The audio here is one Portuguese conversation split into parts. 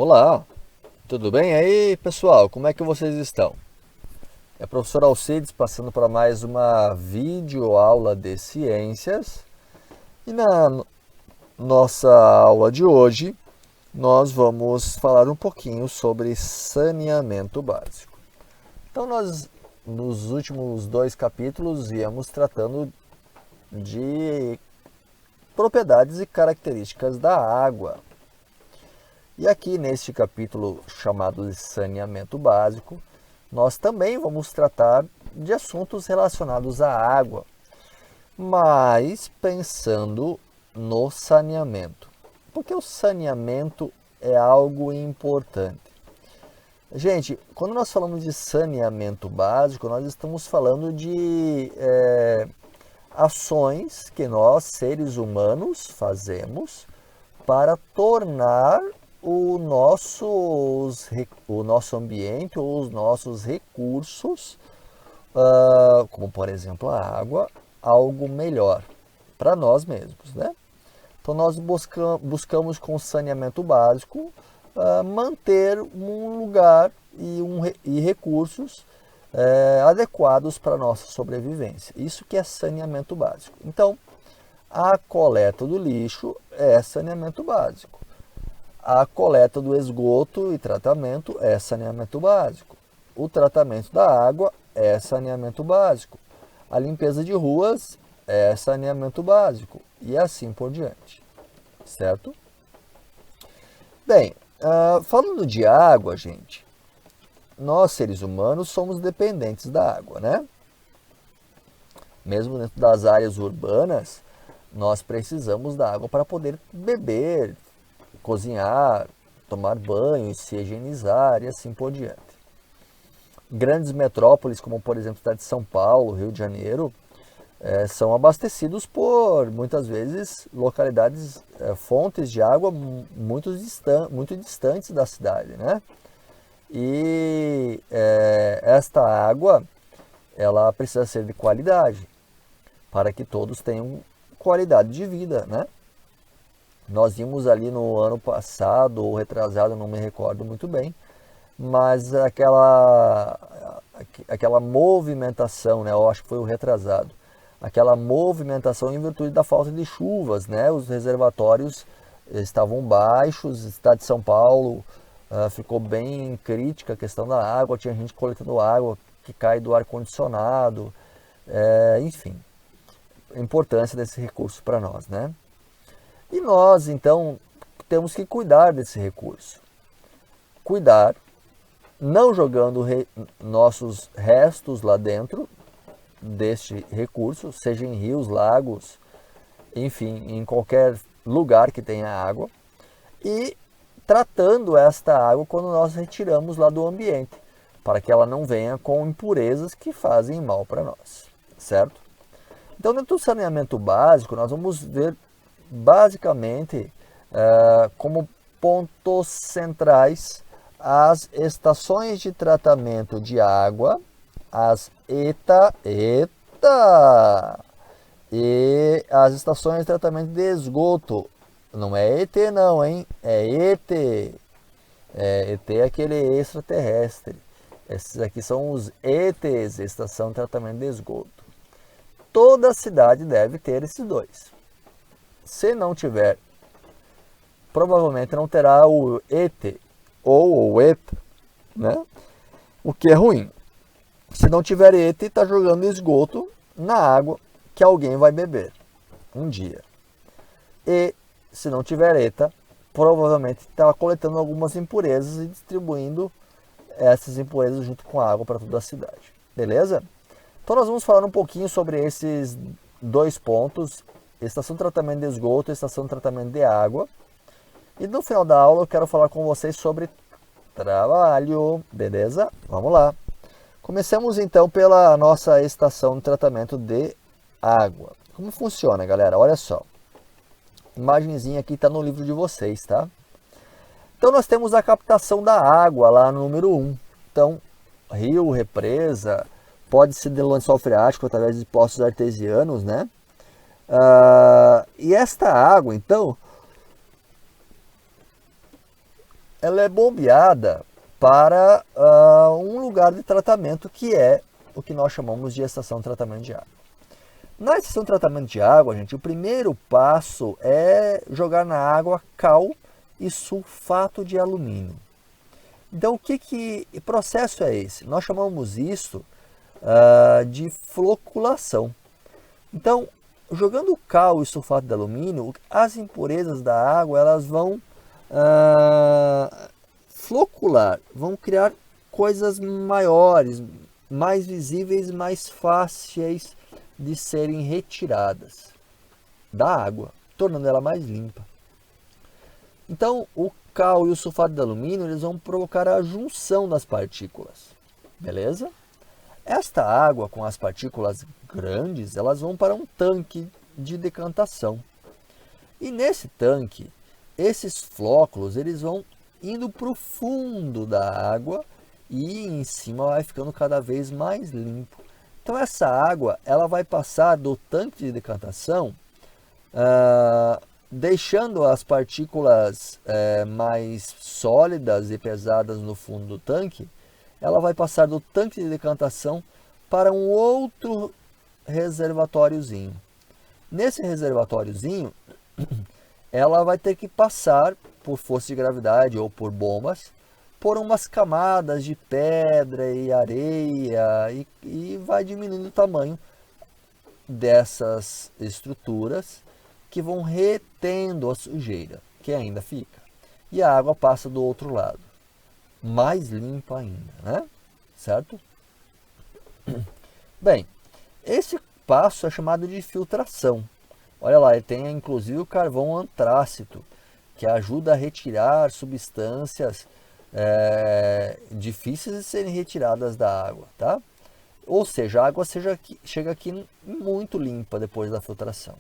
Olá, tudo bem aí, pessoal? Como é que vocês estão? É o professor Alcides passando para mais uma videoaula de ciências. E na nossa aula de hoje, nós vamos falar um pouquinho sobre saneamento básico. Então, nós, nos últimos dois capítulos, íamos tratando de propriedades e características da água. E aqui neste capítulo chamado de saneamento básico, nós também vamos tratar de assuntos relacionados à água, mas pensando no saneamento, porque o saneamento é algo importante. Gente, quando nós falamos de saneamento básico, nós estamos falando de ações que nós, seres humanos, fazemos para tornar o nosso ambiente ou os nossos recursos, como por exemplo a água, algo melhor para nós mesmos, né? Então nós buscamos com saneamento básico manter um lugar e recursos adequados para a nossa sobrevivência. Isso que é saneamento básico. Então, a coleta do lixo é saneamento básico. A coleta do esgoto e tratamento é saneamento básico. O tratamento da água é saneamento básico. A limpeza de ruas é saneamento básico. E assim por diante. Certo? Bem, falando de água, gente, nós seres humanos somos dependentes da água, né? Mesmo dentro das áreas urbanas, nós precisamos da água para poder beber, cozinhar, tomar banho, se higienizar e assim por diante. Grandes metrópoles, como por exemplo a cidade de São Paulo, Rio de Janeiro, são abastecidos por, muitas vezes, localidades, fontes de água muito distantes da cidade, né? E esta água, ela precisa ser de qualidade, para que todos tenham qualidade de vida, né? Nós vimos ali no ano passado ou retrasado, não me recordo muito bem, mas aquela movimentação, né? Eu acho que foi o retrasado. Aquela movimentação em virtude da falta de chuvas, né? Os reservatórios estavam baixos, a cidade de São Paulo ficou bem crítica a questão da água, tinha gente coletando água que cai do ar-condicionado, enfim, a importância desse recurso para nós, né? E nós, então, temos que cuidar desse recurso. Cuidar, não jogando nossos restos lá dentro deste recurso, seja em rios, lagos, enfim, em qualquer lugar que tenha água, e tratando esta água quando nós retiramos lá do ambiente, para que ela não venha com impurezas que fazem mal para nós, certo? Então, dentro do saneamento básico, nós vamos ver basicamente como pontos centrais as estações de tratamento de água, as e as estações de tratamento de esgoto. Não é ET não, hein? É ET. ET é aquele extraterrestre. Esses aqui são os ETs, Estação de Tratamento de Esgoto. Toda cidade deve ter esses dois. Se não tiver, provavelmente não terá o ET ou o ETA, né? O que é ruim. Se não tiver ETA, está jogando esgoto na água que alguém vai beber um dia. E se não tiver ETA, provavelmente está coletando algumas impurezas e distribuindo essas impurezas junto com a água para toda a cidade. Beleza? Então nós vamos falar um pouquinho sobre esses dois pontos, estação de tratamento de esgoto e estação de tratamento de água. E no final da aula eu quero falar com vocês sobre trabalho, beleza? Vamos lá. Comecemos então pela nossa estação de tratamento de água. Como funciona, galera? Olha só. Imagenzinha aqui está no livro de vocês, tá? Então nós temos a captação da água lá no número 1. Então, rio, represa, pode ser de lençol freático através de poços artesianos, né? E esta água, então, ela é bombeada para um lugar de tratamento que é o que nós chamamos de estação de tratamento de água. Na estação de tratamento de água, gente, o primeiro passo é jogar na água cal e sulfato de alumínio. Então, que processo é esse? Nós chamamos isso de floculação. Então, jogando cal e sulfato de alumínio, as impurezas da água elas vão flocular, vão criar coisas maiores, mais visíveis, mais fáceis de serem retiradas da água, tornando ela mais limpa. Então, o cal e o sulfato de alumínio eles vão provocar a junção das partículas, beleza? Esta água com as partículas grandes, elas vão para um tanque de decantação. E nesse tanque, esses flóculos eles vão indo para o fundo da água e em cima vai ficando cada vez mais limpo. Então essa água ela vai passar do tanque de decantação, deixando as partículas mais sólidas e pesadas no fundo do tanque. Ela vai passar do tanque de decantação para um outro reservatóriozinho. Nesse reservatóriozinho, ela vai ter que passar por força de gravidade ou por bombas, por umas camadas de pedra e areia e vai diminuindo o tamanho dessas estruturas que vão retendo a sujeira que ainda fica. E a água passa do outro lado, mais limpa ainda, né? Certo? Bem, esse passo é chamado de filtração. Olha lá, ele tem inclusive o carvão antrácito, que ajuda a retirar substâncias difíceis de serem retiradas da água, tá? Ou seja, a água chega aqui muito limpa depois da filtração.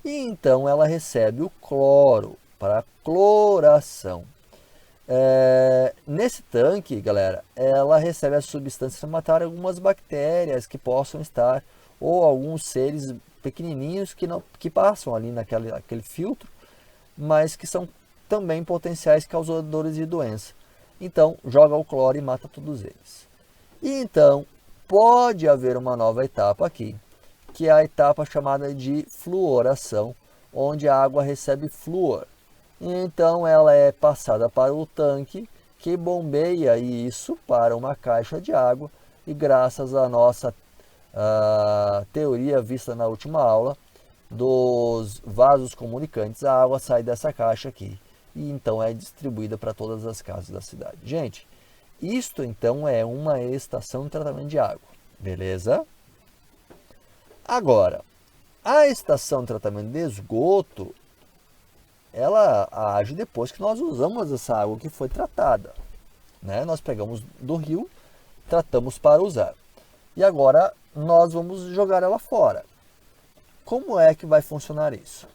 E então ela recebe o cloro para a cloração. Nesse tanque, galera, ela recebe as substâncias para matar algumas bactérias que possam estar, ou alguns seres pequenininhos que passam ali naquele filtro, mas que são também potenciais causadores de doença. Então, joga o cloro e mata todos eles. E então, pode haver uma nova etapa aqui, que é a etapa chamada de fluoração, onde a água recebe flúor. Então, ela é passada para o tanque, que bombeia isso para uma caixa de água, e graças à nossa teoria vista na última aula, dos vasos comunicantes, a água sai dessa caixa aqui e então é distribuída para todas as casas da cidade. Gente, isto então é uma estação de tratamento de água, beleza? Agora, a estação de tratamento de esgoto, ela age depois que nós usamos essa água que foi tratada, né? Nós pegamos do rio, tratamos para usar e agora nós vamos jogar ela fora. Como é que vai funcionar isso?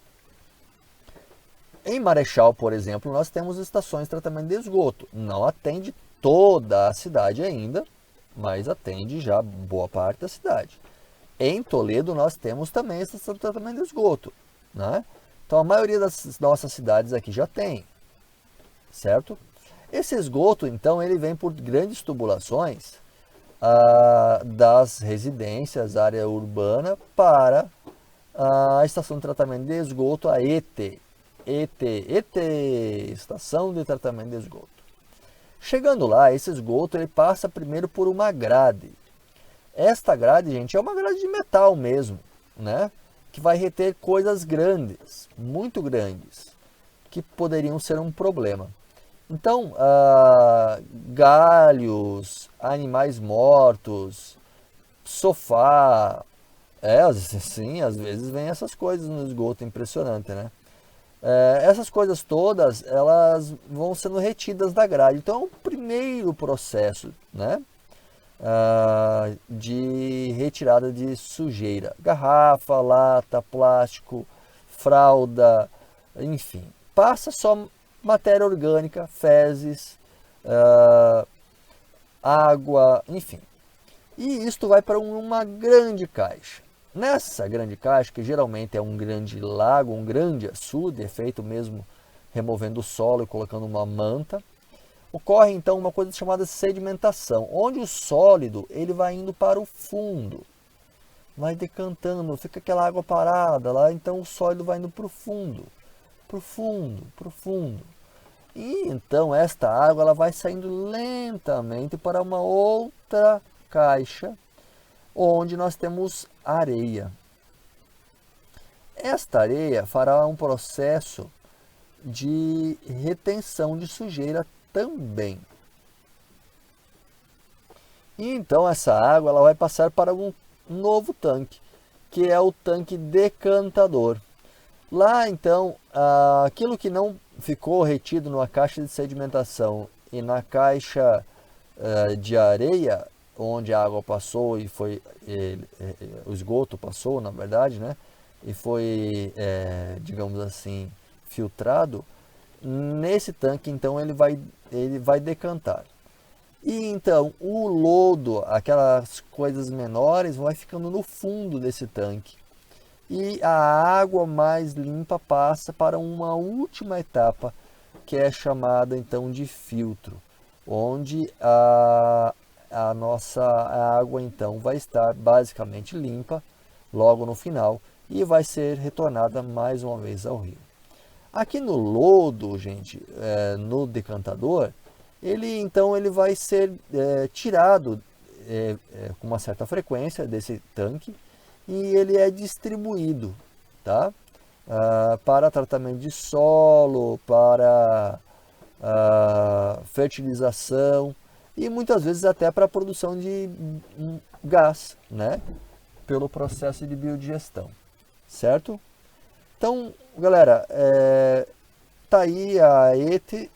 Em Marechal, por exemplo, nós temos estações de tratamento de esgoto. Não atende toda a cidade ainda, mas atende já boa parte da cidade. Em Toledo, nós temos também estação de tratamento de esgoto, né? Então, a maioria das nossas cidades aqui já tem, certo? Esse esgoto, então, ele vem por grandes tubulações das residências, área urbana, para a estação de tratamento de esgoto, a ET, Estação de Tratamento de Esgoto. Chegando lá, esse esgoto ele passa primeiro por uma grade. Esta grade, gente, é uma grade de metal mesmo, né? Que vai reter coisas grandes, muito grandes, que poderiam ser um problema. Então, galhos, animais mortos, sofá, sim, às vezes vem essas coisas no esgoto, impressionante, né? Essas coisas todas, elas vão sendo retidas da grade. Então, é o primeiro processo, né? De retirada de sujeira. Garrafa, lata, plástico, fralda, enfim. Passa só matéria orgânica, fezes, água, enfim. E isto vai para uma grande caixa. Nessa grande caixa, que geralmente é um grande lago, um grande açude, é feito mesmo removendo o solo e colocando uma manta, Ocorre então uma coisa chamada sedimentação, onde o sólido ele vai indo para o fundo, vai decantando, fica aquela água parada lá, então o sólido vai indo para o fundo, para o fundo, para o fundo. E então esta água ela vai saindo lentamente para uma outra caixa, onde nós temos areia. Esta areia fará um processo de retenção de sujeira também. E então essa água ela vai passar para um novo tanque, que é o tanque decantador. Lá então, aquilo que não ficou retido numa caixa de sedimentação e na caixa de areia, onde a água passou e foi, o esgoto passou, na verdade, né? E foi, digamos assim, filtrado, nesse tanque então ele vai decantar. E então o lodo, aquelas coisas menores, vai ficando no fundo desse tanque. E a água mais limpa passa para uma última etapa, que é chamada então de filtro, onde a nossa água então vai estar basicamente limpa logo no final e vai ser retornada mais uma vez ao rio. Aqui no lodo, gente, no decantador, ele vai ser tirado com uma certa frequência desse tanque e ele é distribuído, tá? Para tratamento de solo, para fertilização e muitas vezes até para a produção de gás, né? Pelo processo de biodigestão, certo? Então, galera, tá aí a ETE.